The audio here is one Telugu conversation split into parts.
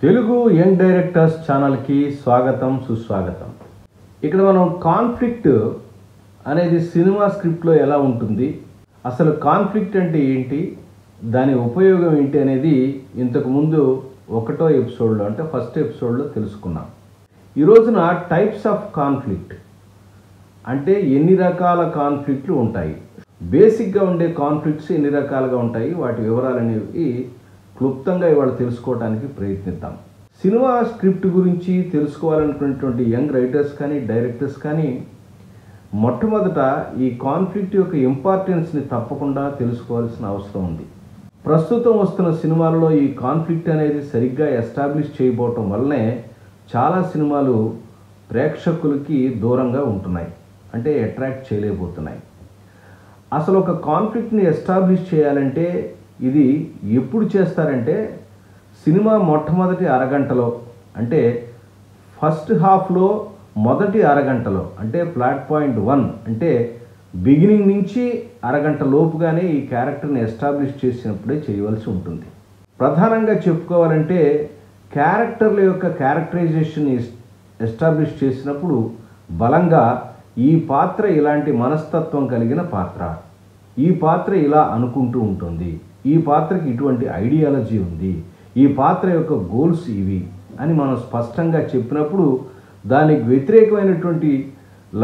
తెలుగు యంగ్ డైరెక్టర్స్ ఛానల్కి స్వాగతం సుస్వాగతం. ఇక్కడ మనం కాన్ఫ్లిక్ట్ అనేది సినిమా స్క్రిప్ట్లో ఎలా ఉంటుంది, అసలు కాన్ఫ్లిక్ట్ అంటే ఏంటి, దాని ఉపయోగం ఏంటి అనేది ఇంతకుముందు ఒకటో ఎపిసోడ్లో అంటే ఫస్ట్ ఎపిసోడ్లో తెలుసుకున్నాం. ఈ రోజున టైప్స్ ఆఫ్ కాన్ఫ్లిక్ట్ అంటే ఎన్ని రకాల కాన్ఫ్లిక్ట్లు ఉంటాయి, బేసిక్గా ఉండే కాన్ఫ్లిక్ట్స్ ఎన్ని రకాలుగా ఉంటాయి, వాటి వివరాలు అనేవి క్లుప్తంగా ఇవాళ తెలుసుకోవడానికి ప్రయత్నిద్దాం. సినిమా స్క్రిప్ట్ గురించి తెలుసుకోవాలనుకునేటువంటి యంగ్ రైటర్స్ కానీ డైరెక్టర్స్ కానీ మొట్టమొదట ఈ కాన్ఫ్లిక్ట్ యొక్క ఇంపార్టెన్స్ని తప్పకుండా తెలుసుకోవాల్సిన అవసరం ఉంది. ప్రస్తుతం వస్తున్న సినిమాలలో ఈ కాన్ఫ్లిక్ట్ అనేది సరిగ్గా ఎస్టాబ్లిష్ చేయబోవటం వల్లనే చాలా సినిమాలు ప్రేక్షకులకి దూరంగా ఉంటున్నాయి, అంటే అట్రాక్ట్ చేయలేకపోతున్నాయి. అసలు ఒక కాన్ఫ్లిక్ట్ని ఎస్టాబ్లిష్ చేయాలంటే ఇది ఎప్పుడు చేస్తారంటే సినిమా మొట్టమొదటి అరగంటలో, అంటే ఫస్ట్ హాఫ్లో మొదటి అరగంటలో, అంటే ప్లాట్ పాయింట్ 1 అంటే బిగినింగ్ నుంచి అరగంట లోపుగానే ఈ క్యారెక్టర్ని ఎస్టాబ్లిష్ చేసినప్పుడే చేయవలసి ఉంటుంది. ప్రధానంగా చెప్పుకోవాలంటే క్యారెక్టర్ల యొక్క క్యారెక్టరైజేషన్ని ఎస్టాబ్లిష్ చేసినప్పుడు బలంగా ఈ పాత్ర ఇలాంటి మనస్తత్వం కలిగిన పాత్ర, ఈ పాత్ర ఇలా అనుకుంటూ ఉంటుంది, ఈ పాత్రకి ఇటువంటి ఐడియాలజీ ఉంది, ఈ పాత్ర యొక్క గోల్స్ ఇవి అని మనం స్పష్టంగా చెప్పినప్పుడు దానికి వ్యతిరేకమైనటువంటి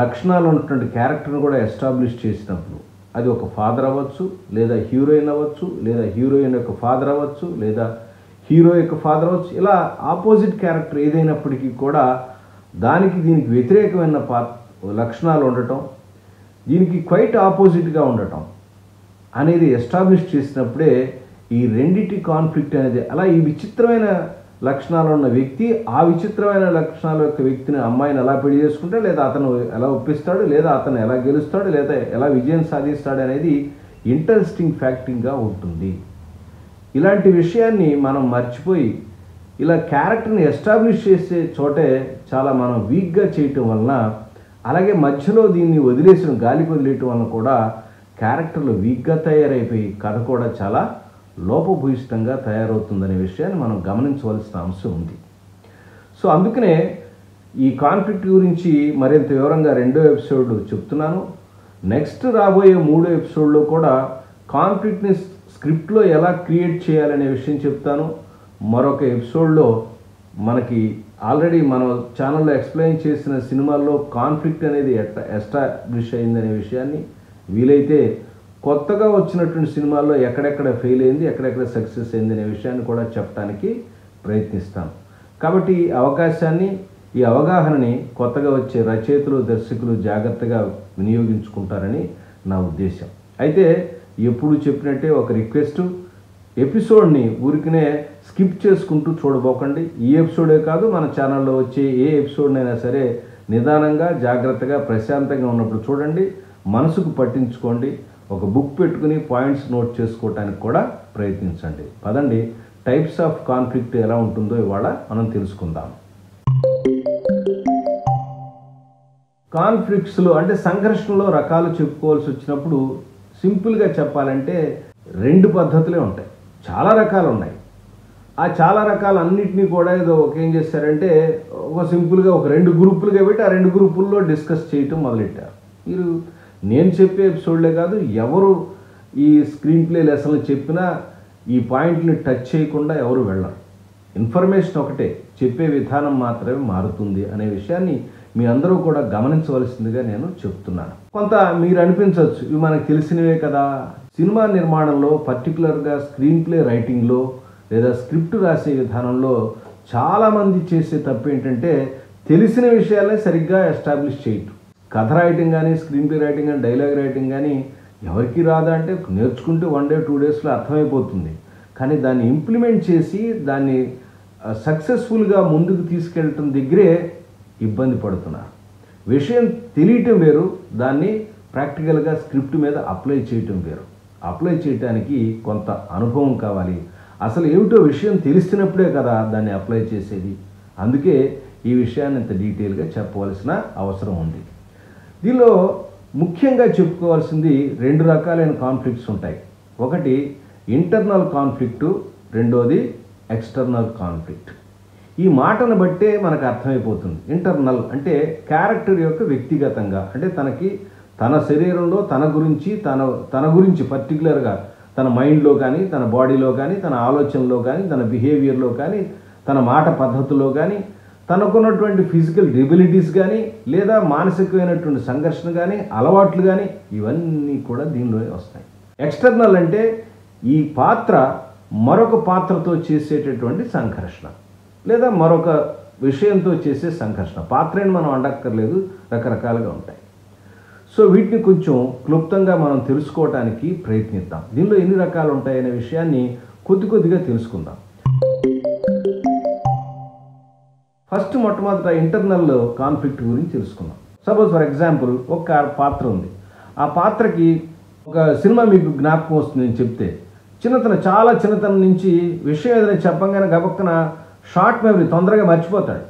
లక్షణాలు ఉన్నటువంటి క్యారెక్టర్ని కూడా ఎస్టాబ్లిష్ చేసినప్పుడు, అది ఒక ఫాదర్ అవ్వచ్చు, లేదా హీరోయిన్ అవ్వచ్చు, లేదా హీరోయిన్ యొక్క ఫాదర్ అవ్వచ్చు, లేదా హీరో యొక్క ఫాదర్ అవ్వచ్చు, ఇలా ఆపోజిట్ క్యారెక్టర్ ఏదైనప్పటికీ కూడా దానికి దీనికి వ్యతిరేకమైన లక్షణాలు ఉండటం, దీనికి క్వైట్ ఆపోజిట్గా ఉండటం అనేది ఎస్టాబ్లిష్ చేసినప్పుడే ఈ రెండిటి కాన్ఫ్లిక్ట్ అనేది, అలా ఈ విచిత్రమైన లక్షణాలు ఉన్న వ్యక్తి ఆ విచిత్రమైన లక్షణాల యొక్క వ్యక్తిని, అమ్మాయిని ఎలా పెళ్లి చేసుకుంటాడు, లేదా అతను ఎలా ఒప్పిస్తాడు, లేదా అతను ఎలా గెలుస్తాడు, లేదా ఎలా విజయం సాధిస్తాడు అనేది ఇంట్రెస్టింగ్ ఫ్యాక్టింగ్గా ఉంటుంది. ఇలాంటి విషయాన్ని మనం మర్చిపోయి ఇలా క్యారెక్టర్ని ఎస్టాబ్లిష్ చేసే చోటే చాలా మనం వీక్గా చేయటం వలన, అలాగే మధ్యలో దీన్ని వదిలేసిన గాలికి వదిలేయటం వలన కూడా క్యారెక్టర్లు వీక్గా తయారైపోయి కథ కూడా చాలా లోపభూయిష్టంగా తయారవుతుందనే విషయాన్ని మనం గమనించవలసిన అంశం ఉంది. సో అందుకనే ఈ కాన్ఫ్లిక్ట్ గురించి మరింత వివరంగా రెండో ఎపిసోడ్ చెప్తున్నాను. నెక్స్ట్ రాబోయే మూడో ఎపిసోడ్లో కూడా కాన్ఫ్లిక్ట్ని స్క్రిప్ట్లో ఎలా క్రియేట్ చేయాలనే విషయం చెప్తాను. మరొక ఎపిసోడ్లో మనకి ఆల్రెడీ మన ఛానల్లో ఎక్స్ప్లెయిన్ చేసిన సినిమాల్లో కాన్ఫ్లిక్ట్ అనేది ఎస్టాబ్లిష్ అయిందనే విషయాన్ని, వీలైతే కొత్తగా వచ్చినటువంటి సినిమాల్లో ఎక్కడెక్కడ ఫెయిల్ అయింది, ఎక్కడెక్కడ సక్సెస్ అయింది అనే విషయాన్ని కూడా చెప్పడానికి ప్రయత్నిస్తాను. కాబట్టి ఈ అవకాశాన్ని, ఈ అవగాహనని కొత్తగా వచ్చే రచయితలు దర్శకులు జాగ్రత్తగా వినియోగించుకుంటారని నా ఉద్దేశం. అయితే ఎప్పుడు చెప్పినట్టే ఒక రిక్వెస్ట్, ఎపిసోడ్ని ఊరికనే స్కిప్ చేసుకుంటూ చూడబోకండి. ఈ ఎపిసోడే కాదు, మన ఛానల్లో వచ్చే ఏ ఎపిసోడ్నైనా సరే నిదానంగా జాగ్రత్తగా ప్రశాంతంగా ఉన్నప్పుడు చూడండి, మనసుకు పట్టించుకోండి, ఒక బుక్ పెట్టుకుని పాయింట్స్ నోట్ చేసుకోవటానికి కూడా ప్రయత్నించండి. పదండి, టైప్స్ ఆఫ్ కాన్ఫ్లిక్ట్ ఎలా ఉంటుందో ఇవాళ మనం తెలుసుకుందాం. కాన్ఫ్లిక్ట్స్లో అంటే సంఘర్షణలో రకాలు చెప్పుకోవాల్సి వచ్చినప్పుడు సింపుల్గా చెప్పాలంటే 2 పద్ధతులే ఉంటాయి. చాలా రకాలు ఉన్నాయి. ఆ చాలా రకాలన్నింటినీ కూడా ఏదో ఏం చేశారంటే ఒక సింపుల్గా ఒక 2 గ్రూపులుగా పెట్టి ఆ 2 గ్రూపుల్లో డిస్కస్ చేయటం మొదలెట్టారు. మీరు నేను చెప్పే ఎపిసోడ్లే కాదు, ఎవరు ఈ స్క్రీన్ ప్లే లెసన్లు చెప్పినా ఈ పాయింట్ని టచ్ చేయకుండా ఎవరు వెళ్ళరు. ఇన్ఫర్మేషన్ ఒకటే, చెప్పే విధానం మాత్రమే మారుతుంది అనే విషయాన్ని మీ అందరూ కూడా గమనించవలసిందిగా నేను చెప్తున్నాను. కొంత మీరు అనిపించవచ్చు, ఇవి మనకు తెలిసినవే కదా. సినిమా నిర్మాణంలో పర్టికులర్గా స్క్రీన్ ప్లే రైటింగ్లో లేదా స్క్రిప్ట్ రాసే విధానంలో చాలామంది చేసే తప్పు ఏంటంటే తెలిసిన విషయాలే సరిగ్గా ఎస్టాబ్లిష్ చేయటం. కథ రైటింగ్ కానీ, స్క్రీన్ ప్లే రైటింగ్ కానీ, డైలాగ్ రైటింగ్ కానీ ఎవరికి రాదా అంటే నేర్చుకుంటే 1 day 2 daysలో అర్థమైపోతుంది. కానీ దాన్ని ఇంప్లిమెంట్ చేసి దాన్ని సక్సెస్ఫుల్గా ముందుకు తీసుకెళ్ళటం దగ్గరే ఇబ్బంది పడుతున్నారు. విషయం తెలియటం వేరు, దాన్ని ప్రాక్టికల్గా స్క్రిప్ట్ మీద అప్లై చేయటం వేరు. అప్లై చేయటానికి కొంత అనుభవం కావాలి. అసలు ఏమిటో విషయం తెలిసినప్పుడే కదా దాన్ని అప్లై చేసేది. అందుకే ఈ విషయాన్ని ఇంత డీటెయిల్గా చెప్పవలసిన అవసరం ఉంది. దీనిలో ముఖ్యంగా చెప్పుకోవాల్సింది 2 రకాలైన కాన్ఫ్లిక్ట్స్ ఉంటాయి. ఒకటి ఇంటర్నల్ కాన్ఫ్లిక్టు, రెండోది ఎక్స్టర్నల్ కాన్ఫ్లిక్ట్. ఈ మాటను బట్టే మనకు అర్థమైపోతుంది. ఇంటర్నల్ అంటే క్యారెక్టర్ యొక్క వ్యక్తిగతంగా, అంటే తన శరీరంలో తన గురించి పర్టికులర్గా తన మైండ్లో కానీ, తన బాడీలో కానీ, తన ఆలోచనలో కానీ, తన బిహేవియర్లో కానీ, తన మాట పద్ధతిలో కానీ, తనకున్నటువంటి ఫిజికల్ డిబిలిటీస్ కానీ, లేదా మానసికమైనటువంటి సంఘర్షణ కానీ, అలవాట్లు కానీ, ఇవన్నీ కూడా దీనిలోనే వస్తాయి. ఎక్స్టర్నల్ అంటే ఈ పాత్ర మరొక పాత్రతో చేసేటటువంటి సంఘర్షణ, లేదా మరొక విషయంతో చేసే సంఘర్షణ. పాత్రని మనం అండక్కర్లేదు, రకరకాలుగా ఉంటాయి. సో వీటిని కొంచెం క్లుప్తంగా మనం తెలుసుకోవడానికి ప్రయత్నిద్దాం. దీనిలో ఎన్ని రకాలు ఉంటాయనే విషయాన్ని కొద్దిగా తెలుసుకుందాం. ఫస్ట్ మొట్టమొదట ఇంటర్నల్ కాన్ఫ్లిక్ట్ గురించి తెలుసుకుందాం. సపోజ్ ఫర్ ఎగ్జాంపుల్ ఒక పాత్ర ఉంది. ఆ పాత్రకి ఒక సినిమా మీకు జ్ఞాపకం వస్తుంది నేను చెప్తే, చాలా చిన్నతనం నుంచి విషయం ఏదైనా చెప్పంగానే గబక్కన షార్ట్ మెమరీ, తొందరగా మర్చిపోతాడు.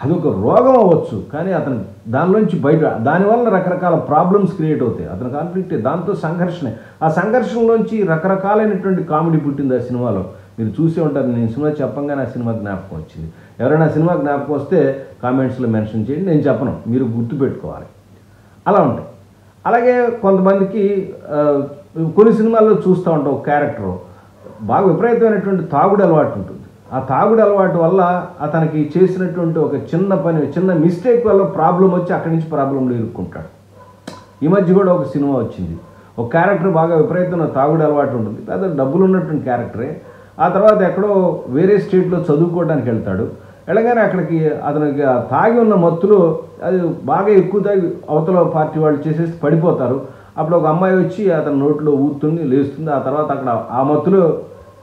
అదొక రోగం అవ్వచ్చు, కానీ అతను దానిలోంచి దానివల్ల రకరకాల ప్రాబ్లమ్స్ క్రియేట్ అవుతాయి. అతని కాన్ఫ్లిక్ట్ దాంతో సంఘర్షణే. ఆ సంఘర్షణలోంచి రకరకాలైనటువంటి కామెడీ పుట్టింది ఆ సినిమాలో. మీరు చూసే ఉంటారు. నేను సినిమా చెప్పంగానే ఆ సినిమా జ్ఞాపకం వచ్చింది. ఎవరైనా సినిమా జ్ఞాపకం వస్తే కామెంట్స్లో మెన్షన్ చేయండి, నేను చెప్పను, మీరు గుర్తుపెట్టుకోవాలి. అలా ఉంటాయి. అలాగే కొంతమందికి కొన్ని సినిమాల్లో చూస్తూ ఉంటాం, ఒక క్యారెక్టరు బాగా విపరీతమైనటువంటి తాగుడు అలవాటు ఉంటుంది. ఆ తాగుడు అలవాటు వల్ల అతనికి చేసినటువంటి ఒక చిన్న మిస్టేక్ వల్ల ప్రాబ్లం వచ్చి అక్కడి నుంచి ప్రాబ్లంలో ఇరుక్కుంటాడు. ఈ మధ్య కూడా ఒక సినిమా వచ్చింది. ఒక క్యారెక్టర్ బాగా విపరీతమైన తాగుడు అలవాటు ఉంటుంది, పెద్ద డబ్బులు ఉన్నటువంటి క్యారెక్టరే. ఆ తర్వాత ఎక్కడో వేరే స్టేట్లో చదువుకోవడానికి వెళ్తాడు. వెళ్ళగానే అక్కడికి అతనికి తాగి ఉన్న మత్తులో అది బాగా ఎక్కువ తాగి అవతల పార్టీ వాళ్ళు చేసేసి పడిపోతారు. అప్పుడు ఒక అమ్మాయి వచ్చి అతని నోట్లో ఊతుంది, లేస్తుంది. ఆ తర్వాత అక్కడ ఆ మత్తులో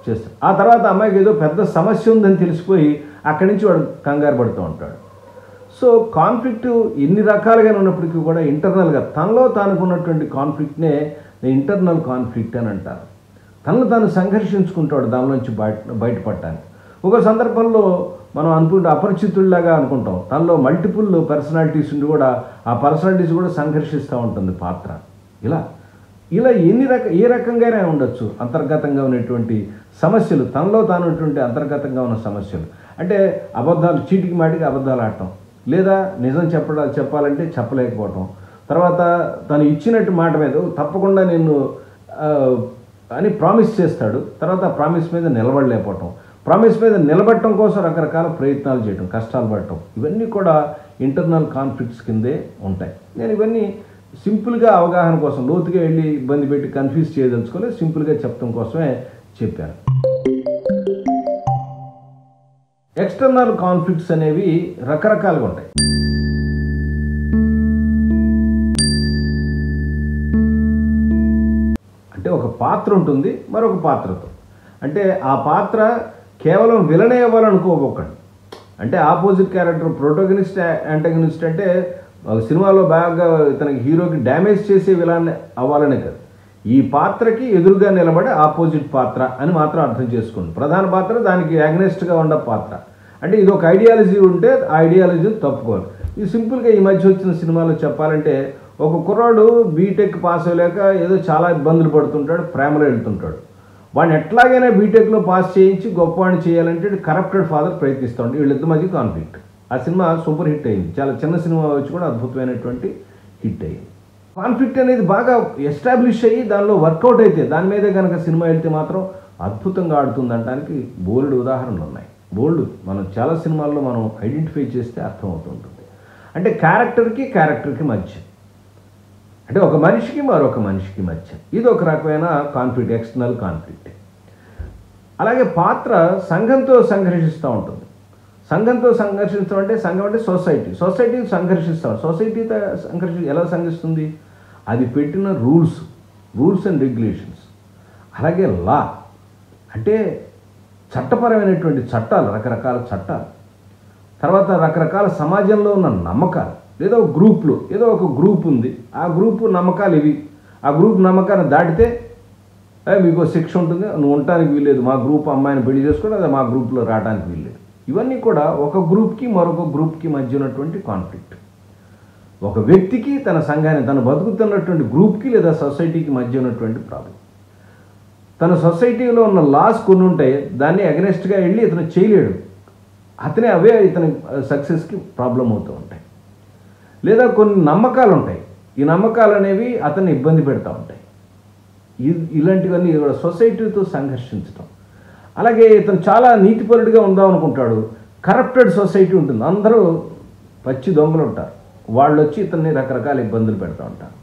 చేస్తాడు. ఆ తర్వాత అమ్మాయికి ఏదో పెద్ద సమస్య ఉందని తెలిసిపోయి అక్కడి నుంచి వాడు కంగారు పడుతూ ఉంటాడు. సో కాన్ఫ్లిక్ట్ ఎన్ని రకాలుగా ఉన్నప్పటికీ కూడా ఇంటర్నల్గా తనలో తానుకున్నటువంటి కాన్ఫ్లిక్ట్నే ఇంటర్నల్ కాన్ఫ్లిక్ట్ అని అంటారు. తనను తాను సంఘర్షించుకుంటాడు దానిలోంచి బయటపడటానికి. ఒక సందర్భంలో మనం అనుకుంటే అపరిచితుల్లాగా అనుకుంటాం. తనలో మల్టిపుల్ పర్సనాలిటీస్ ఉండి కూడా ఆ పర్సనాలిటీస్ కూడా సంఘర్షిస్తూ ఉంటుంది పాత్ర. ఇలా ఏ రకంగానే ఉండొచ్చు. అంతర్గతంగా ఉన్నటువంటి సమస్యలు, తనలో తానున్నటువంటి అంతర్గతంగా ఉన్న సమస్యలు అంటే అబద్ధాలు, చీటికి మాటికి అబద్ధాలు ఆడటం, లేదా నిజం చెప్పాలంటే చెప్పలేకపోవటం. తర్వాత తను ఇచ్చినట్టు మాట మీద తప్పకుండా నేను అని ప్రామిస్ చేస్తాడు. తర్వాత ఆ ప్రామిస్ మీద నిలబడలేకపోవటం, ప్రామిస్ మీద నిలబడటం కోసం రకరకాల ప్రయత్నాలు చేయటం, కష్టాలు పడటం, ఇవన్నీ కూడా ఇంటర్నల్ కాన్ఫ్లిక్ట్స్ కిందే ఉంటాయి. నేను ఇవన్నీ సింపుల్గా అవగాహన కోసం, లోతుగా వెళ్ళి ఇబ్బంది పెట్టి కన్ఫ్యూజ్ చేయదలుచుకోలేదు, సింపుల్గా చెప్పడం కోసమే చెప్పాను. ఎక్స్టర్నల్ కాన్ఫ్లిక్ట్స్ అనేవి రకరకాలుగా ఉంటాయి. అంటే ఒక పాత్ర ఉంటుంది మరొక పాత్రతో. అంటే ఆ పాత్ర కేవలం విలనే అవ్వాలనుకోబోకండి. అంటే ఆపోజిట్ క్యారెక్టర్ ప్రోటోగనిస్ట్, యాంటగనిస్ట్ అంటే సినిమాలో బాగా తనకి హీరోకి డ్యామేజ్ చేసే విలాన్ని అవ్వాలనే కాదు. ఈ పాత్రకి ఎదురుగా నిలబడే ఆపోజిట్ పాత్ర అని మాత్రం అర్థం చేసుకోండి. ప్రధాన పాత్ర దానికి యాగ్నెస్ట్గా ఉన్న పాత్ర. అంటే ఇది ఒక ఐడియాలజీ ఉంటే ఆ ఐడియాలజీ తప్పుకోవాలి. ఇది సింపుల్గా ఈ మధ్య వచ్చిన సినిమాలో చెప్పాలంటే, ఒక కుర్రాడు బీటెక్ పాస్ అవ్వలేక ఏదో చాలా ఇబ్బందులు పడుతుంటాడు, ప్రేమలో వెళ్తుంటాడు. వాడిని ఎట్లాగైనా బీటెక్లో పాస్ చేయించి గొప్పవాడిని చేయాలంటే కరప్టెడ్ ఫాదర్ ప్రయత్నిస్తూ ఉంటాడు. వీళ్ళిద్దరి మధ్య కాన్ఫ్లిక్ట్. ఆ సినిమా సూపర్ హిట్ అయింది. చాలా చిన్న సినిమా వచ్చి కూడా అద్భుతమైనటువంటి హిట్ అయింది. కాన్ఫ్లిక్ట్ అనేది బాగా ఎస్టాబ్లిష్ అయ్యి దానిలో వర్కౌట్ అయితే, దాని మీదే కనుక సినిమా వెళ్తే మాత్రం అద్భుతంగా ఆడుతుంది అనడానికి బోల్డ్ ఉదాహరణలు ఉన్నాయి. బోల్డ్ మనం చాలా సినిమాల్లో మనం ఐడెంటిఫై చేస్తే అర్థమవుతుంటుంది. అంటే క్యారెక్టర్కి మధ్య, అంటే ఒక మనిషికి మరొక మనిషికి మధ్య, ఇది ఒక రకమైన కాన్ఫ్లిక్ట్, ఎక్స్టర్నల్ కాన్ఫ్లిక్ట్. అలాగే పాత్ర సంఘంతో సంఘర్షిస్తూ ఉంటుంది. సంఘంతో సంఘర్షించడం అంటే, సంఘం అంటే సొసైటీ సంఘర్షిస్తాం. సొసైటీతో ఎలా సంఘర్షిస్తుంది? అది పెట్టిన రూల్స్ అండ్ రెగ్యులేషన్స్. అలాగే లా అంటే చట్టపరమైనటువంటి చట్టాలు, రకరకాల చట్టాలు. తర్వాత రకరకాల సమాజంలో ఉన్న నమ్మకాలు, లేదా ఒక గ్రూప్లో ఏదో ఒక గ్రూప్ ఉంది, ఆ గ్రూపు నమ్మకాలు ఇవి. ఆ గ్రూప్ నమ్మకాన్ని దాటితే మీకు శిక్ష ఉంటుంది, నువ్వు ఉండటానికి వీల్లేదు, మా గ్రూప్ అమ్మాయిని పెళ్లి చేసుకుని అదే మా గ్రూప్లో రావడానికి వీల్లేదు. ఇవన్నీ కూడా ఒక గ్రూప్కి మరొక గ్రూప్కి మధ్య ఉన్నటువంటి కాన్ఫ్లిక్ట్. ఒక వ్యక్తికి తన సంఘాన్ని, తను బతుకుతున్నటువంటి గ్రూప్కి లేదా సొసైటీకి మధ్య ఉన్నటువంటి ప్రాబ్లం. తన సొసైటీలో ఉన్న లాస్ కొన్ని ఉంటాయి, దాన్ని అగెనెస్ట్గా వెళ్ళి ఇతను చేయలేడు, అతనే అవే ఇతని సక్సెస్కి ప్రాబ్లం అవుతూ ఉంటాయి. లేదా కొన్ని నమ్మకాలు ఉంటాయి, ఈ నమ్మకాలు అనేవి అతన్ని ఇబ్బంది పెడతా ఉంటాయి. ఇలాంటివన్నీ కూడా సొసైటీతో సంఘర్షించడం. అలాగే ఇతను చాలా నీతిపరుడిగా ఉందాం అనుకుంటాడు, కరప్టెడ్ సొసైటీ ఉంటుంది, అందరూ పచ్చి దొంగలు ఉంటారు, వాళ్ళు వచ్చి ఇతన్ని రకరకాల ఇబ్బందులు పెడతా ఉంటారు.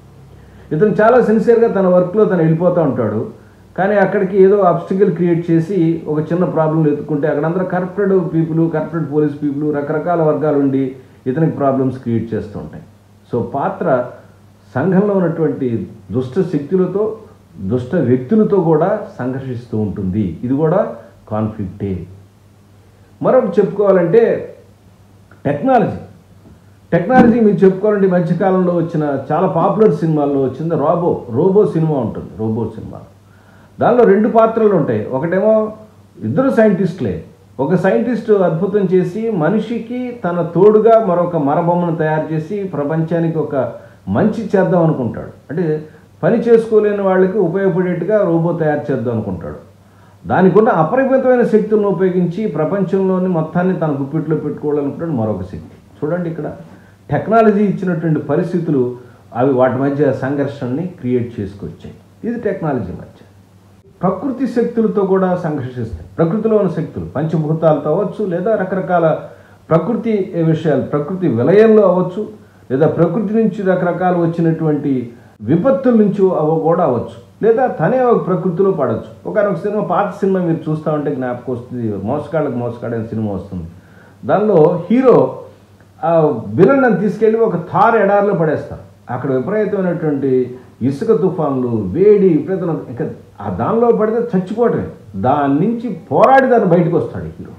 ఇతను చాలా సిన్సియర్గా తన వర్క్లో తను వెళ్ళిపోతూ ఉంటాడు, కానీ అక్కడికి ఏదో ఆబ్స్టికల్ క్రియేట్ చేసి ఒక చిన్న ప్రాబ్లంలు ఎత్తుకుంటే అక్కడందరూ corrupted people, corrupted police people, రకరకాల వర్గాలు ఉండి ఇతనికి ప్రాబ్లమ్స్ క్రియేట్ చేస్తూ ఉంటాయి. సో పాత్ర సంఘంలో ఉన్నటువంటి దుష్ట శక్తులతో, దుష్ట వ్యక్తులతో కూడా సంఘర్షిస్తూ ఉంటుంది. ఇది కూడా కాన్ఫ్లిక్టే. మరొకటి చెప్పుకోవాలంటే టెక్నాలజీ మీరు చెప్పుకోవాలంటే మధ్యకాలంలో వచ్చిన చాలా పాపులర్ సినిమాల్లో వచ్చింది రోబో సినిమా ఉంటుంది. రోబో సినిమా దానిలో 2 పాత్రలు ఉంటాయి. ఒకటేమో ఇద్దరు సైంటిస్టులే, ఒక సైంటిస్ట్ అద్భుతం చేసి మనిషికి తన తోడుగా మరొక మరబొమ్మను తయారు చేసి ప్రపంచానికి ఒక మంచి చేద్దాం అనుకుంటాడు, అంటే పని చేసుకోలేని వాళ్ళకి ఉపయోగపడేట్టుగా రోబో తయారు చేద్దాం అనుకుంటాడు. దానికి ఉన్న అపరిమితమైన శక్తులను ఉపయోగించి ప్రపంచంలోని మొత్తాన్ని తన గుప్పిట్లో పెట్టుకోవాలనుకుంటాడు మరొక శక్తి. చూడండి, ఇక్కడ టెక్నాలజీ ఇచ్చినటువంటి పరిస్థితులు అవి వాటి మధ్య సంఘర్షణని క్రియేట్ చేసుకొచ్చాయి. ఇది టెక్నాలజీ మధ్య. ప్రకృతి శక్తులతో కూడా సంఘర్షిస్తాయి. ప్రకృతిలో ఉన్న శక్తులు పంచభూతాలతో అవ్వచ్చు, లేదా రకరకాల ప్రకృతి విషయాలు, ప్రకృతి విలయంలో అవ్వచ్చు, లేదా ప్రకృతి నుంచి రకరకాలు వచ్చినటువంటి విపత్తుల నుంచి కూడా అవ్వచ్చు, లేదా తనే ఒక ప్రకృతిలో పడవచ్చు. ఒకనొక సినిమా, పాత సినిమా మీరు చూస్తూ ఉంటే జ్ఞాపకం వస్తుంది, మోసగాడైన సినిమా వస్తుంది. దానిలో హీరో విలన్ తీసుకెళ్ళి ఒక థార్ ఎడారిలో పడేస్తారు. అక్కడ విపరీతమైనటువంటి ఇసుక తుఫాన్లు, వేడి, విపరీతం, ఇంకా ఆ దానిలో పడితే చచ్చిపోవటమే. దాని నుంచి పోరాడి దాన్ని బయటకు వస్తాడు హీరో.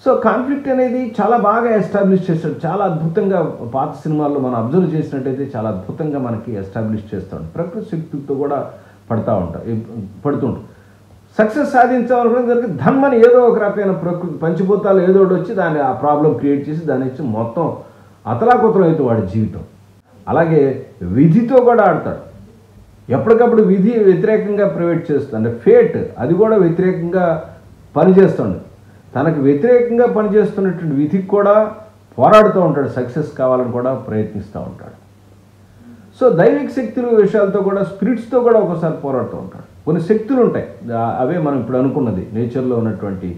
సో కాన్ఫ్లిక్ట్ అనేది చాలా బాగా ఎస్టాబ్లిష్ చేస్తాడు. చాలా అద్భుతంగా పాత సినిమాల్లో మనం అబ్జర్వ్ చేసినట్టయితే చాలా అద్భుతంగా మనకి ఎస్టాబ్లిష్ చేస్తాడు. ప్రకృతి శక్తులతో కూడా పడుతుంటాడు. సక్సెస్ సాధించాలనుకునే దానికి ధర్మని ఏదో ఒక రకమైన ప్రకృతి పంచభూతాలు ఏదో ఒకటి వచ్చి దాన్ని ఆ ప్రాబ్లం క్రియేట్ చేసి దాని నుంచి మొత్తం అతలాకుతలం అవుతుంది వాడి జీవితం. అలాగే విధితో కూడా ఆడతాడు. ఎప్పటికప్పుడు విధి వ్యతిరేకంగా ప్రైవేట్ చేస్తుంది, అంటే ఫేట్ అది కూడా వ్యతిరేకంగా పనిచేస్తుంది. తనకు వ్యతిరేకంగా పనిచేస్తున్నటువంటి విధికి కూడా పోరాడుతూ ఉంటాడు, సక్సెస్ కావాలని కూడా ప్రయత్నిస్తూ ఉంటాడు. సో దైవిక శక్తుల విషయాలతో కూడా, స్పిరిట్స్తో కూడా ఒకసారి పోరాడుతూ ఉంటాడు. కొన్ని శక్తులు ఉంటాయి, అవే మనం ఇప్పుడు అనుకున్నది నేచర్లో ఉన్నటువంటి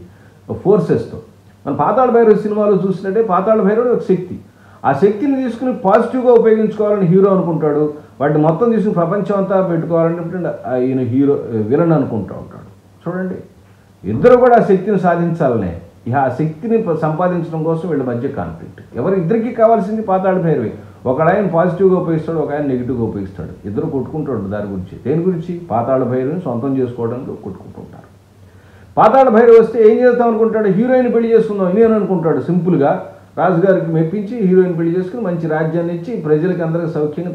ఫోర్సెస్తో. మనం పాతాళ భైరవ సినిమాలో చూసినట్టే పాతాళ భైరవుడు ఒక శక్తి. ఆ శక్తిని తీసుకుని పాజిటివ్గా ఉపయోగించుకోవాలని హీరో అనుకుంటాడు, వాటిని మొత్తం తీసుకుని ప్రపంచం అంతా పెట్టుకోవాలంటే ఈయన విలన్ అనుకుంటూ ఉంటాడు. చూడండి, ఇద్దరు కూడా ఆ శక్తిని సాధించాలనే, ఆ శక్తిని సంపాదించడం కోసం వీళ్ళ మధ్య కాన్ఫ్లిక్ట్. ఇద్దరికీ కావాల్సింది పాతాళ భైరవి. ఒక ఆయన పాజిటివ్గా ఉపయోగిస్తాడు, ఒక ఆయన నెగిటివ్గా ఉపయోగిస్తాడు. ఇద్దరు కొట్టుకుంటాడు దాని గురించి. దేని గురించి? పాతాళ భైరవిని సొంతం చేసుకోవడానికి కొట్టుకుంటుంటారు. పాతాళ భైరవి వస్తే ఏం చేస్తాం అనుకుంటాడు, హీరోయిన్ పెళ్లి చేసుకుందాం నేను అనుకుంటాడు. సింపుల్గా రాజుగారికి మెప్పించి హీరోయిన్ పెళ్లి చేసుకుని మంచి రాజ్యాన్ని ఇచ్చి ప్రజలకి అందరికీ సౌఖ్యంగా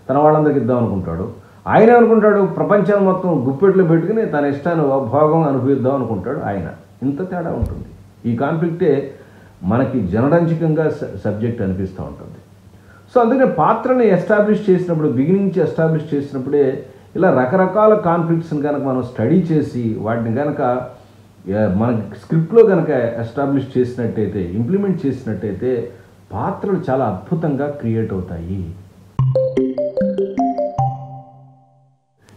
తన వాళ్ళందరికీ ఇద్దాం అనుకుంటాడు. ఆయన అనుకుంటాడు ప్రపంచాన్ని మొత్తం గుప్పెట్లో పెట్టుకుని తన ఇష్టాన్ని భోగం అనుభవిద్దాం అనుకుంటాడు ఆయన. ఇంత తేడా ఉంటుంది. ఈ కాన్ఫ్లిక్టే మనకి జనరంజకంగా సబ్జెక్ట్ అనిపిస్తూ ఉంటుంది. సో అందుకనే పాత్రని ఎస్టాబ్లిష్ చేసినప్పుడు, బిగినింగ్ నుంచి ఎస్టాబ్లిష్ చేసినప్పుడే ఇలా రకరకాల కాన్ఫ్లిక్ట్స్ని కనుక మనం స్టడీ చేసి వాటిని కనుక మన స్క్రిప్ట్లో కనుక ఎస్టాబ్లిష్ చేసినట్టయితే, ఇంప్లిమెంట్ చేసినట్టయితే పాత్రలు చాలా అద్భుతంగా క్రియేట్ అవుతాయి.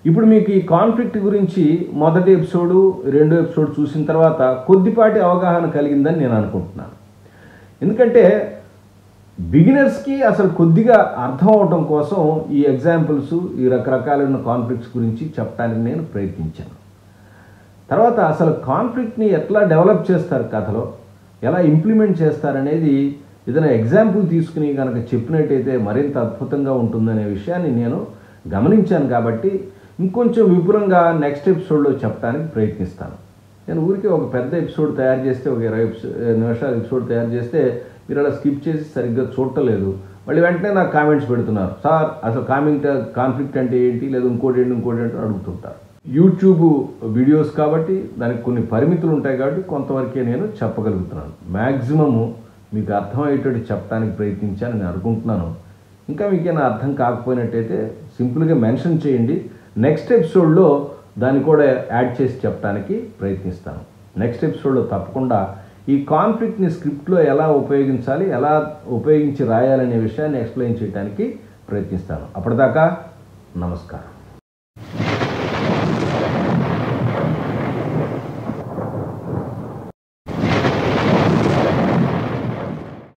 ఇప్పుడు మీకు ఈ కాన్ఫ్లిక్ట్ గురించి మొదటి ఎపిసోడు, రెండో ఎపిసోడ్ చూసిన తర్వాత కొద్దిపాటి అవగాహన కలిగిందని నేను అనుకుంటున్నాను. ఎందుకంటే బిగినర్స్కి అసలు కొద్దిగా అర్థం అవడం కోసం ఈ ఎగ్జాంపుల్స్, ఈ రకరకాలైన కాన్ఫ్లిక్ట్స్ గురించి చెప్పడానికి నేను ప్రయత్నించాను. తర్వాత అసలు కాన్ఫ్లిక్ట్ని ఎట్లా డెవలప్ చేస్తారు కథలో, ఎలా ఇంప్లిమెంట్ చేస్తారనేది ఏదైనా ఎగ్జాంపుల్ తీసుకుని కనుక చెప్పినట్టయితే మరింత అద్భుతంగా ఉంటుందనే విషయాన్ని నేను గమనించాను. కాబట్టి ఇంకొంచెం విపులంగా నెక్స్ట్ ఎపిసోడ్లో చెప్పడానికి ప్రయత్నిస్తాను. నేను ఊరికే ఒక పెద్ద ఎపిసోడ్ తయారు చేస్తే, ఒక 20 నిమిషాల ఎపిసోడ్ తయారు చేస్తే మీరు అలా స్కిప్ చేసి సరిగ్గా చూడలేదు. మళ్ళీ వెంటనే నాకు కామెంట్స్ పెడుతున్నారు, సార్ అసలు కాన్ఫ్లిక్ట్ అంటే ఏంటి, లేదా ఇంకోటి ఏంటి అడుగుతుంటారు. యూట్యూబ్ వీడియోస్ కాబట్టి దానికి కొన్ని పరిమితులు ఉంటాయి, కాబట్టి కొంతవరకే నేను చెప్పగలుగుతున్నాను. మ్యాక్సిమము మీకు అర్థమయ్యేటట్టు చెప్పడానికి ప్రయత్నించాను నేను అనుకుంటున్నాను. ఇంకా మీకేనా అర్థం కాకపోయినట్టయితే సింపుల్గా మెన్షన్ చేయండి. నెక్స్ట్ ఎపిసోడ్లో దాన్ని కూడా యాడ్ చేసి చెప్పడానికి ప్రయత్నిస్తాను. నెక్స్ట్ ఎపిసోడ్లో తప్పకుండా ఈ కాన్ఫ్లిక్ట్ని స్క్రిప్ట్లో ఎలా ఉపయోగించాలి, ఎలా ఉపయోగించి రాయాలనే విషయాన్ని ఎక్స్ప్లెయిన్ చేయడానికి ప్రయత్నిస్తాను. అప్పటిదాకా నమస్కారం.